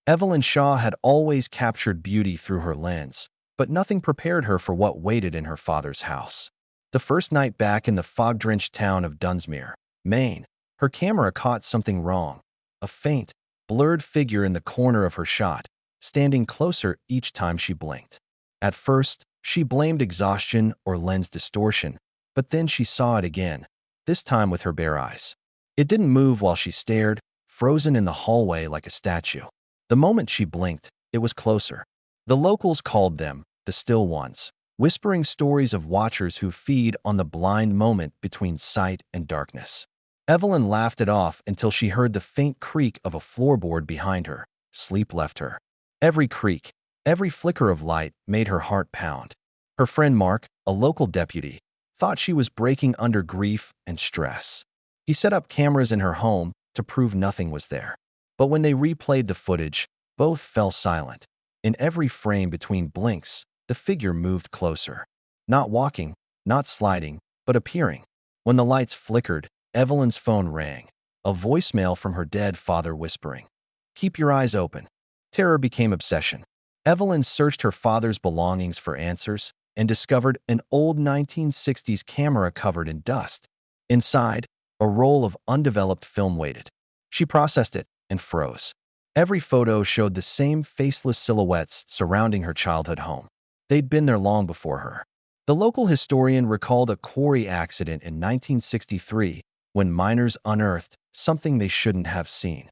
Evelyn Shaw had always captured beauty through her lens, but nothing prepared her for what waited in her father's house. The first night back in the fog-drenched town of Dunsmuir, Maine, her camera caught something wrong. A faint, blurred figure in the corner of her shot, standing closer each time she blinked. At first, she blamed exhaustion or lens distortion, but then she saw it again, this time with her bare eyes. It didn't move while she stared, frozen in the hallway like a statue. The moment she blinked, it was closer. The locals called them the Still Ones, whispering stories of watchers who feed on the blind moment between sight and darkness. Evelyn laughed it off until she heard the faint creak of a floorboard behind her. Sleep left her. Every creak, every flicker of light made her heart pound. Her friend Mark, a local deputy, thought she was breaking under grief and stress. He set up cameras in her home to prove nothing was there. But when they replayed the footage, both fell silent. In every frame between blinks, the figure moved closer. Not walking, not sliding, but appearing. When the lights flickered, Evelyn's phone rang. A voicemail from her dead father whispering, "Keep your eyes open." Terror became obsession. Evelyn searched her father's belongings for answers and discovered an old 1960s camera covered in dust. Inside, a roll of undeveloped film waited. She processed it and froze. Every photo showed the same faceless silhouettes surrounding her childhood home. They'd been there long before her. The local historian recalled a quarry accident in 1963 when miners unearthed something they shouldn't have seen.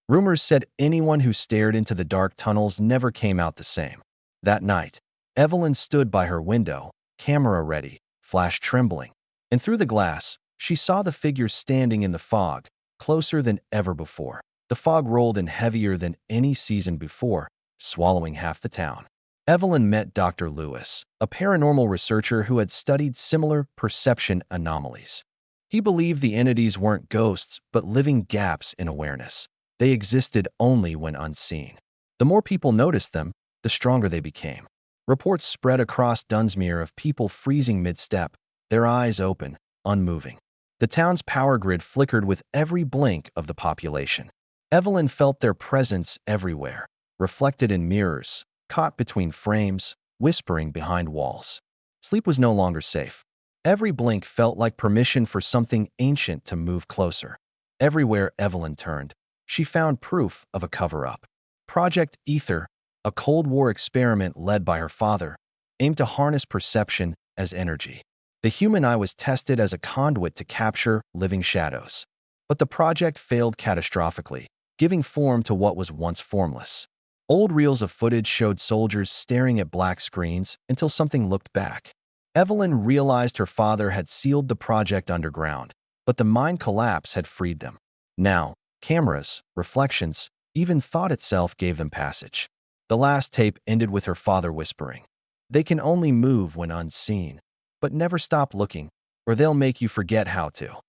Rumors said anyone who stared into the dark tunnels never came out the same. That night, Evelyn stood by her window, camera ready, flash trembling, and through the glass, she saw the figure standing in the fog, closer than ever before. The fog rolled in heavier than any season before, swallowing half the town. Evelyn met Dr. Lewis, a paranormal researcher who had studied similar perception anomalies. He believed the entities weren't ghosts, but living gaps in awareness. They existed only when unseen. The more people noticed them, the stronger they became. Reports spread across Dunsmuir of people freezing mid-step, their eyes open, unmoving. The town's power grid flickered with every blink of the population. Evelyn felt their presence everywhere, reflected in mirrors, caught between frames, whispering behind walls. Sleep was no longer safe. Every blink felt like permission for something ancient to move closer. Everywhere Evelyn turned, she found proof of a cover-up. Project Ether, a Cold War experiment led by her father, aimed to harness perception as energy. The human eye was tested as a conduit to capture living shadows. But the project failed catastrophically, giving form to what was once formless. Old reels of footage showed soldiers staring at black screens until something looked back. Evelyn realized her father had sealed the project underground, but the mind collapse had freed them. Now, cameras, reflections, even thought itself gave them passage. The last tape ended with her father whispering, "They can only move when unseen, but never stop looking, or they'll make you forget how to."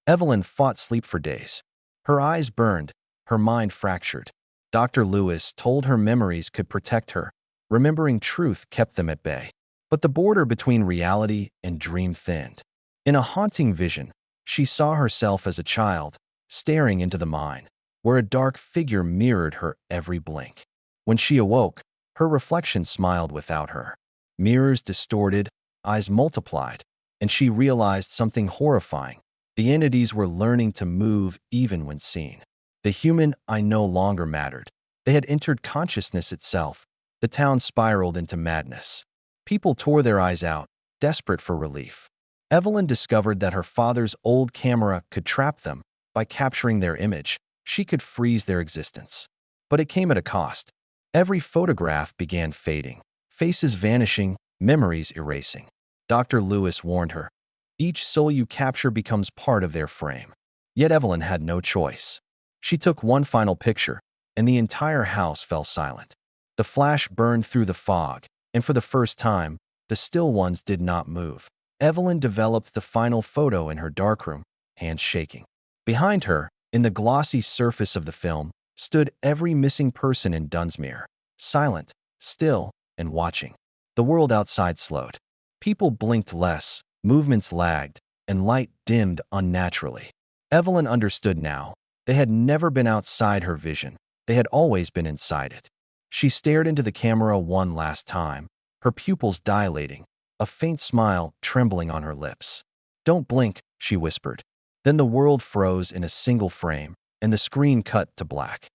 Evelyn fought sleep for days. Her eyes burned, her mind fractured. Dr. Lewis told her memories could protect her. Remembering truth kept them at bay. But the border between reality and dream thinned. In a haunting vision, she saw herself as a child, staring into the mine, where a dark figure mirrored her every blink. When she awoke, her reflection smiled without her. Mirrors distorted, eyes multiplied, and she realized something horrifying. The entities were learning to move even when seen. The human eye no longer mattered. They had entered consciousness itself. The town spiraled into madness. People tore their eyes out, desperate for relief. Evelyn discovered that her father's old camera could trap them. By capturing their image, she could freeze their existence. But it came at a cost. Every photograph began fading, faces vanishing, memories erasing. Dr. Lewis warned her, "Each soul you capture becomes part of their frame." Yet Evelyn had no choice. She took one final picture, and the entire house fell silent. The flash burned through the fog, and for the first time, the still ones did not move. Evelyn developed the final photo in her darkroom, hands shaking. Behind her, in the glossy surface of the film, stood every missing person in Dunsmuir, silent, still, and watching. The world outside slowed. People blinked less, movements lagged, and light dimmed unnaturally. Evelyn understood now. They had never been outside her vision. They had always been inside it. She stared into the camera one last time, her pupils dilating, a faint smile trembling on her lips. "Don't blink," she whispered. Then the world froze in a single frame, and the screen cut to black.